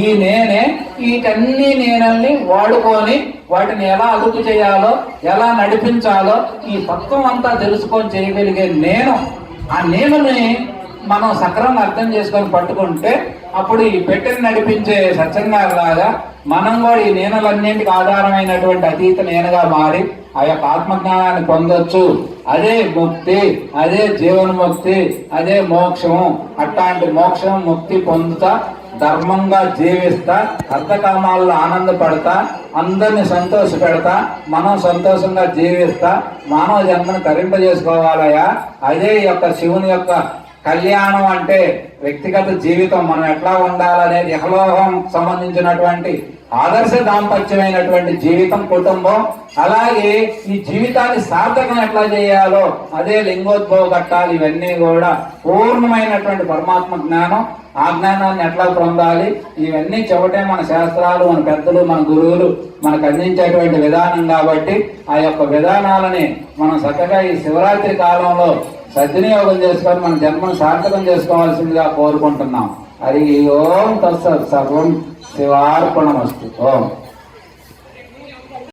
ఈ నేనే వీటన్ని నేనల్ని వాడుకొని వాటిని ఎలా అదుపు చేయాలో, ఎలా నడిపించాలో ఈ తత్వం అంతా తెలుసుకొని చేయగలిగే నేను, ఆ నేనుని మనం సక్రమంగా అర్థం చేసుకొని పట్టుకుంటే అప్పుడు ఈ పెట్టెని నడిపించే సత్సంగాలాగా మనం కూడా ఈ నేనులన్నింటికి ఆధారమైనటువంటి అతీత నేనుగా మారి ఆ యొక్క ఆత్మజ్ఞానాన్ని పొందొచ్చు. అదే ముక్తి, అదే జీవన్ముక్తి, అదే మోక్షము. అట్లాంటి మోక్షం ముక్తి పొందుతా, ధర్మంగా జీవిస్తా, అర్థకామాల్లో ఆనందపడతా, అందరిని సంతోష పెడతా, మనం సంతోషంగా జీవిస్తా మానవ జన్మను తరింపజేసుకోవాలయా. అదే ఈ యొక్క శివుని యొక్క కళ్యాణం అంటే వ్యక్తిగత జీవితం మనం ఎట్లా ఉండాలనేది ఇహలోకం సంబంధించినటువంటి ఆదర్శ దాంపత్యమైనటువంటి జీవితం, కుటుంబం. అలాగే ఈ జీవితాన్ని సార్థకం ఎట్లా చేయాలో అదే లింగోద్భవ ఘట్టాలు. ఇవన్నీ కూడా పూర్ణమైనటువంటి పరమాత్మ జ్ఞానం. ఆ జ్ఞానాన్ని ఎట్లా పొందాలి ఇవన్నీ చెబుతే మన శాస్త్రాలు, మన పెద్దలు, మన గురువులు మనకు అందించేటువంటి విధానం. కాబట్టి ఆ యొక్క విధానాలని మనం చక్కగా ఈ శివరాత్రి కాలంలో సద్వినియోగం చేసుకొని మన జన్మను సార్థకం చేసుకోవాల్సిందిగా కోరుకుంటున్నాం. హరి ఓం తత్సత్. సర్వం శివార్పణమస్తు. ఓం.